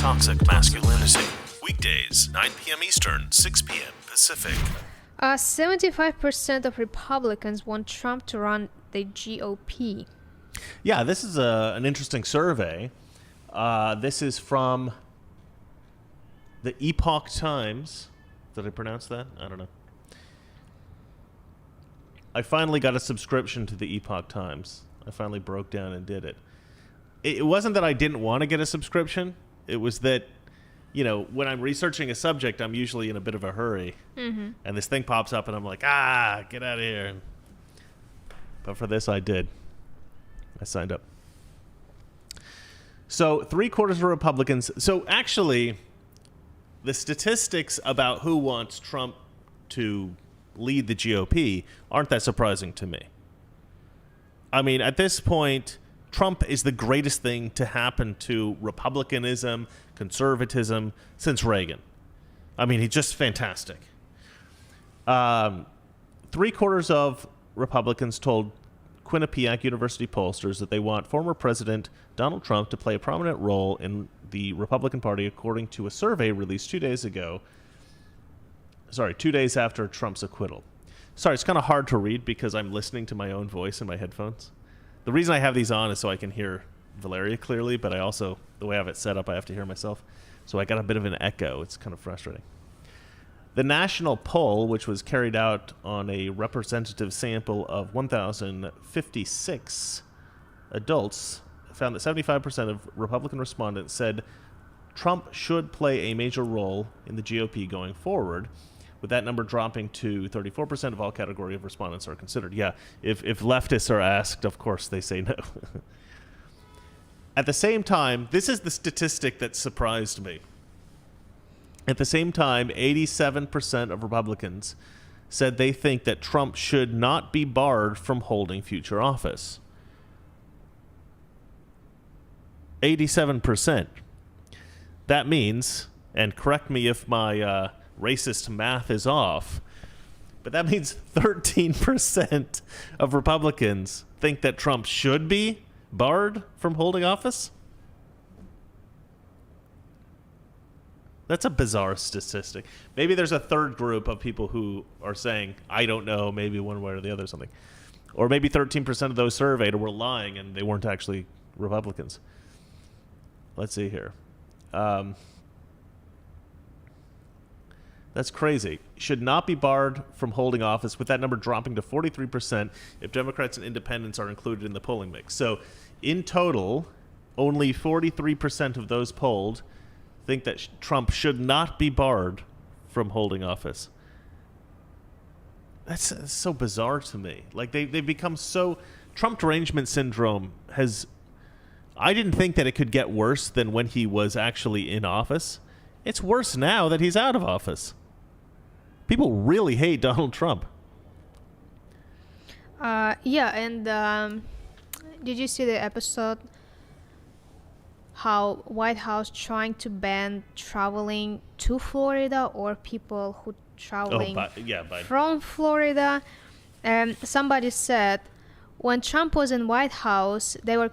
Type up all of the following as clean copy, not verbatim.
Toxic Masculinity. Weekdays, 9 p.m. Eastern, 6 p.m. Pacific. 75% of Republicans want Trump to run the GOP. Yeah, this is an interesting survey. This is from the Epoch Times. Did I pronounce that? I don't know. I finally got a subscription to the Epoch Times. I finally broke down and did it. It wasn't that I didn't want to get a subscription. It was that, you know, when I'm researching a subject, I'm usually in a bit of a hurry. Mm-hmm. And this thing pops up and I'm like, get out of here. But for this, I did. I signed up. So 3/4 of Republicans. So actually, the statistics about who wants Trump to lead the GOP aren't that surprising to me. I mean, at this point, Trump is the greatest thing to happen to Republicanism, conservatism since Reagan. I mean, he's just fantastic. 3/4 of Republicans told Quinnipiac University pollsters that they want former President Donald Trump to play a prominent role in the Republican Party, according to a survey released 2 days after Trump's acquittal. Sorry, it's kind of hard to read because I'm listening to my own voice in my headphones. The reason I have these on is so I can hear Valeria clearly, but I also, the way I have it set up, I have to hear myself. So I got a bit of an echo. It's kind of frustrating. The national poll, which was carried out on a representative sample of 1,056 adults, found that 75% of Republican respondents said Trump should play a major role in the GOP going forward, with that number dropping to 34% of all category of respondents are considered. Yeah, if leftists are asked, of course they say no. At the same time, this is the statistic that surprised me. At the same time, 87% of Republicans said they think that Trump should not be barred from holding future office. 87%. That means, and correct me if my racist math is off, but that means 13% of Republicans think that Trump should be barred from holding office. That's a bizarre statistic. Maybe there's a third group of people who are saying, I don't know, maybe one way or the other, something. Or maybe 13% of those surveyed were lying and they weren't actually Republicans. Let's see here. That's crazy. Should not be barred from holding office, with that number dropping to 43% if Democrats and independents are included in the polling mix. So in total, only 43% of those polled think that Trump should not be barred from holding office. That's so bizarre to me. Like they've become so... Trump derangement syndrome has... I didn't think that it could get worse than when he was actually in office. It's worse now that he's out of office. People really hate Donald Trump. Did you see the episode how White House trying to ban traveling to Florida or people who traveling from Florida? Somebody said when Trump was in White House, they were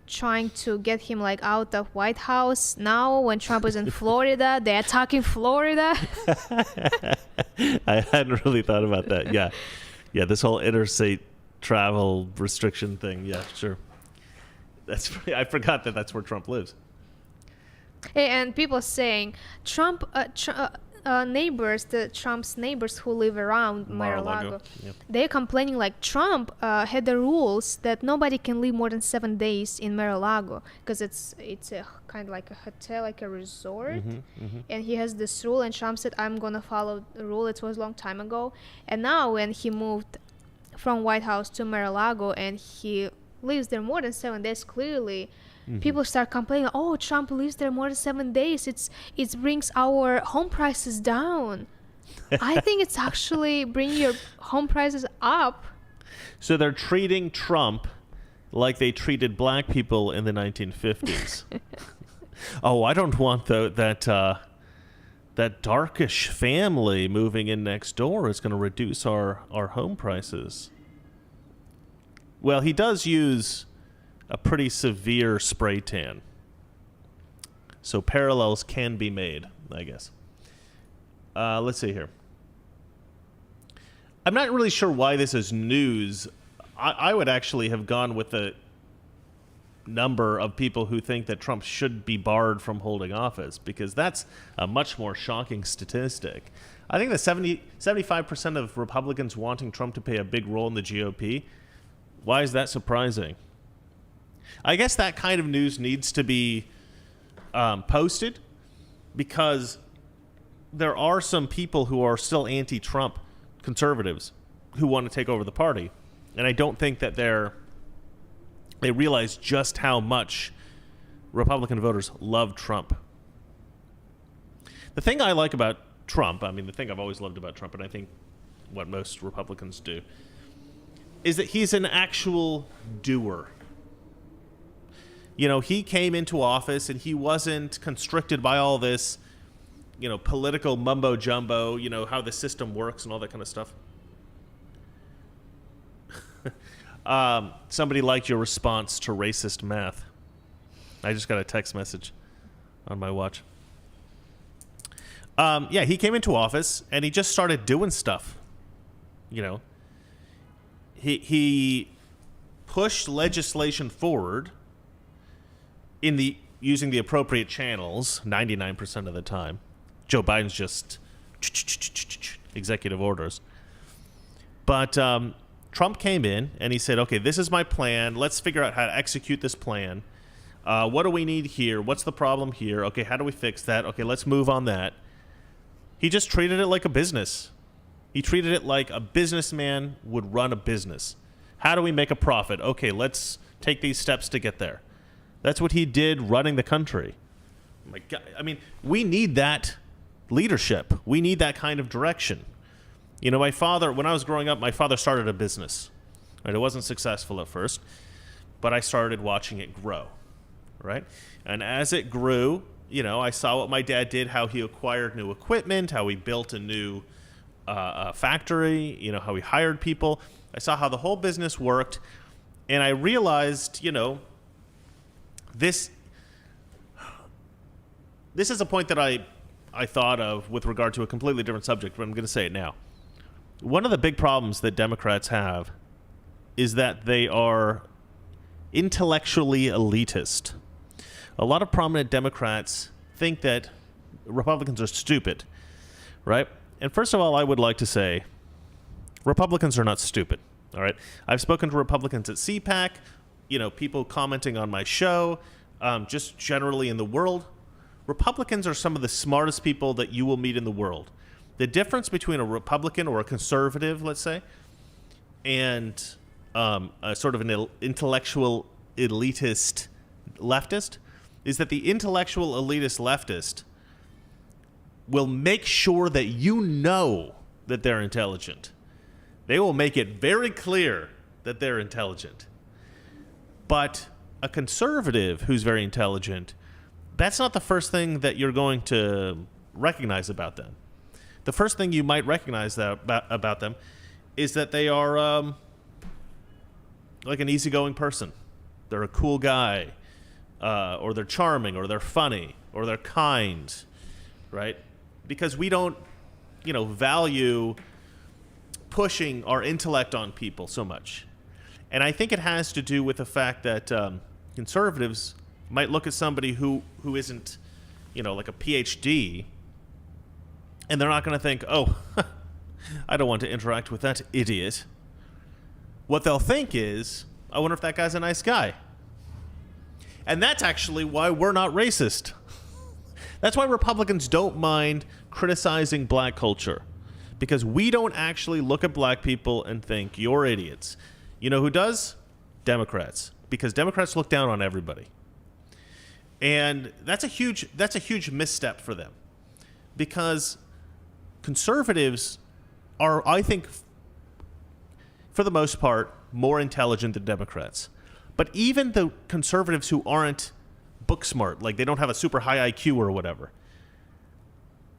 trying to get him like out of White House. Now when Trump is in Florida, they're attacking Florida. I hadn't really thought about that. Yeah, this whole interstate travel restriction thing. Yeah, sure. I forgot that that's where Trump lives. Hey, and people saying Trump's neighbors who live around Mar-a-Lago, yep. They're complaining like Trump had the rules that nobody can live more than 7 days in Mar-a-Lago because it's a kind of like a hotel, like a resort, and he has this rule. And Trump said, "I'm gonna follow the rule." It was a long time ago, and now when he moved from White House to Mar-a-Lago and he lives there more than 7 days, clearly. People start complaining, oh, Trump lives there more than 7 days. It brings our home prices down. I think it's actually bringing your home prices up. So they're treating Trump like they treated black people in the 1950s. Oh, I don't want that darkish family moving in next door is going to reduce our home prices. Well, he does use a pretty severe spray tan. So parallels can be made, I guess. Let's see here. I'm not really sure why this is news. I would actually have gone with the number of people who think that Trump should be barred from holding office, because that's a much more shocking statistic. I think that 75% of Republicans wanting Trump to play a big role in the GOP, why is that surprising? I guess that kind of news needs to be posted, because there are some people who are still anti-Trump conservatives who want to take over the party. And I don't think that they realize just how much Republican voters love Trump. The thing I like about Trump, I mean, the thing I've always loved about Trump, and I think what most Republicans do, is that he's an actual doer. You know, he came into office and he wasn't constricted by all this, you know, political mumbo jumbo, you know, how the system works and all that kind of stuff. Somebody liked your response to racist math. I just got a text message on my watch. Yeah, he came into office and he just started doing stuff. You know, he pushed legislation forward using the appropriate channels 99% of the time. Joe Biden's just executive orders. But Trump came in and he said, okay, this is my plan. Let's figure out how to execute this plan. What do we need here? What's the problem here? Okay, how do we fix that? Okay, let's move on that. He just treated it like a business. He treated it like a businessman would run a business. How do we make a profit? Okay, let's take these steps to get there. That's what he did running the country. Oh my God. I mean, we need that leadership. We need that kind of direction. You know, my father, when I was growing up, my father started a business. Right? It wasn't successful at first, but I started watching it grow. Right? And as it grew, you know, I saw what my dad did, how he acquired new equipment, how he built a new factory, you know, how he hired people. I saw how the whole business worked, and I realized, you know, this is a point that I thought of with regard to a completely different subject, but I'm going to say it now. One of the big problems that Democrats have is that they are intellectually elitist. A lot of prominent Democrats think that Republicans are stupid, right? And first of all, I would like to say Republicans are not stupid, all right? I've spoken to Republicans at CPAC, you know, people commenting on my show, just generally in the world. Republicans are some of the smartest people that you will meet in the world. The difference between a Republican or a conservative, let's say, and a sort of an intellectual elitist leftist is that the intellectual elitist leftist will make sure that you know that they're intelligent. They will make it very clear that they're intelligent. But a conservative who's very intelligent, that's not the first thing that you're going to recognize about them. The first thing you might recognize about them is that they are like an easygoing person. They're a cool guy, or they're charming, or they're funny, or they're kind, right? Because we don't, you know, value pushing our intellect on people so much. And I think it has to do with the fact that conservatives might look at somebody who isn't, you know, like a PhD, and they're not going to think, oh, I don't want to interact with that idiot. What they'll think is, I wonder if that guy's a nice guy. And that's actually why we're not racist. That's why Republicans don't mind criticizing black culture, because we don't actually look at black people and think, you're idiots. You know who does? Democrats. Because Democrats look down on everybody. And that's a huge misstep for them. Because conservatives are, I think, for the most part, more intelligent than Democrats. But even the conservatives who aren't book smart, like they don't have a super high IQ or whatever,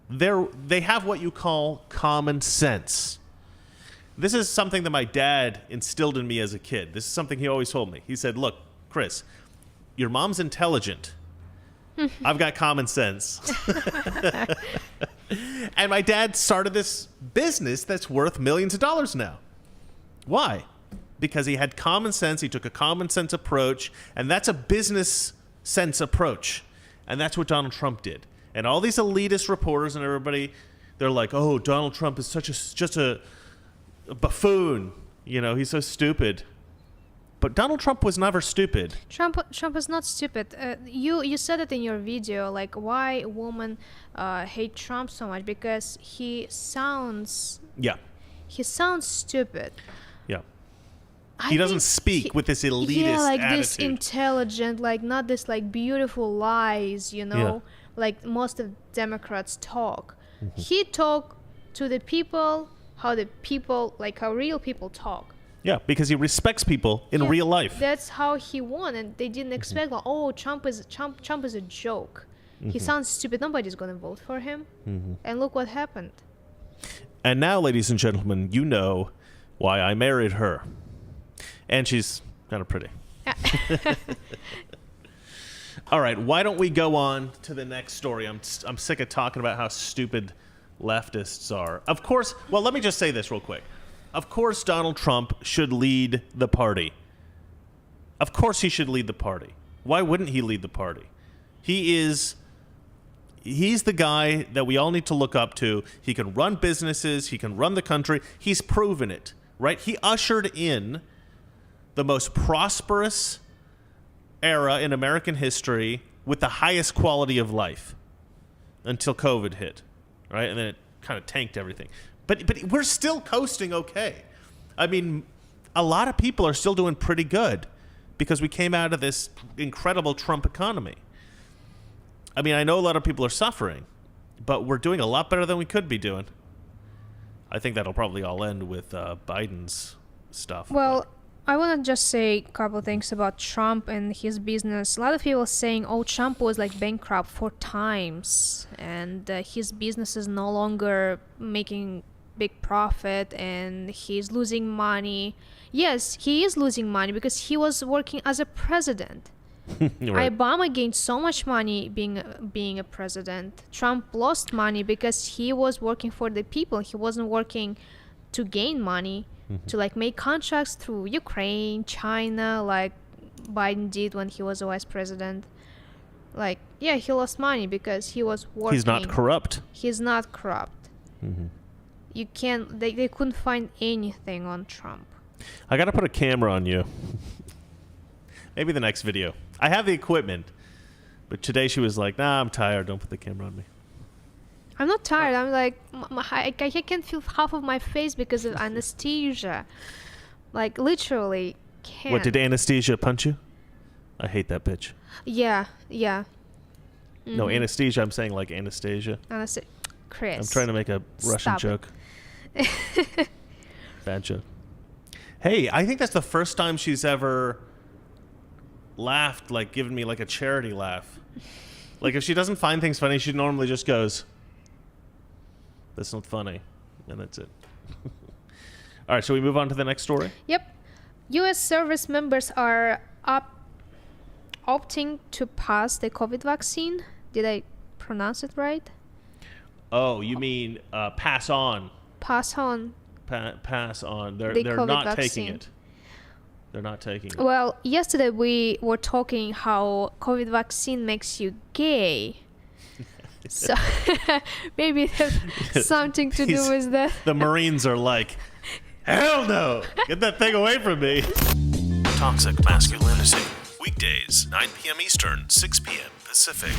they have what you call common sense. This is something that my dad instilled in me as a kid. This is something he always told me. He said, look, Chris, your mom's intelligent, I've got common sense. And my dad started this business that's worth millions of dollars now. Why? Because he had common sense. He took a common sense approach, and that's a business sense approach. And that's what Donald Trump did. And all these elitist reporters and everybody, they're like, oh, Donald Trump is just a buffoon. You know, he's so stupid. But Donald Trump was never stupid. Trump is not stupid. You said it in your video, like why women hate Trump so much, because he sounds stupid. Yeah. He doesn't speak with this elitist like attitude. this intelligent, like not this like beautiful lies, you know, like most of Democrats talk. Mm-hmm. He talk to the people how real people talk. Yeah, because he respects people in real life. That's how he won, and they didn't expect, like, oh, Trump is a joke. Mm-hmm. He sounds stupid. Nobody's going to vote for him. Mm-hmm. And look what happened. And now, ladies and gentlemen, you know why I married her. And she's kind of pretty. All right, why don't we go on to the next story? I'm sick of talking about how stupid leftists are. Of course, well, let me just say this real quick. Of course, Donald Trump should lead the party. Of course he should lead the party. Why wouldn't he lead the party? He's the guy that we all need to look up to. He can run businesses. He can run the country. He's proven it, right? He ushered in the most prosperous era in American history with the highest quality of life until COVID hit, right? And then it kind of tanked everything. But we're still coasting okay. I mean, a lot of people are still doing pretty good because we came out of this incredible Trump economy. I mean, I know a lot of people are suffering, but we're doing a lot better than we could be doing. I think that'll probably all end with Biden's stuff. Well, I want to just say a couple things about Trump and his business. A lot of people saying, oh, Trump was like bankrupt 4 times and his business is no longer making big profit and he's losing money. Yes, he is losing money because he was working as a president. Right. Obama gained so much money being a president. Trump lost money because he was working for the people. He wasn't working to gain money, to like make contracts through Ukraine, China, like Biden did when he was a vice president. Like, yeah, he lost money because he was working. He's not corrupt. He's not corrupt. Mm-hmm. You can't. They couldn't find anything on Trump. I gotta put a camera on you. Maybe the next video. I have the equipment, but today she was like, "Nah, I'm tired. Don't put the camera on me." I'm not tired. I'm like, I can't feel half of my face because of anesthesia. Like literally can't. What, did anesthesia punch you? I hate that bitch. Yeah. Mm-hmm. No, anesthesia. I'm saying like Anastasia. Chris. I'm trying to make a Russian joke. Bad joke. Hey, I think that's the first time she's ever laughed, like given me like a charity laugh. Like if she doesn't find things funny, she normally just goes, "That's not funny," and that's it. All right, shall we move on to the next story? Yep. U.S. service members are opting to pass the COVID vaccine. Did I pronounce it right? Oh, you mean pass on. Pass on. Pass on. They're COVID not vaccine. taking it. They're not taking it. Well, yesterday we were talking how COVID vaccine makes you gay. So maybe there's something to do with that. The Marines are like, hell no! Get that thing away from me. Toxic Masculinity. Weekdays, 9 p.m. Eastern, 6 p.m. Pacific.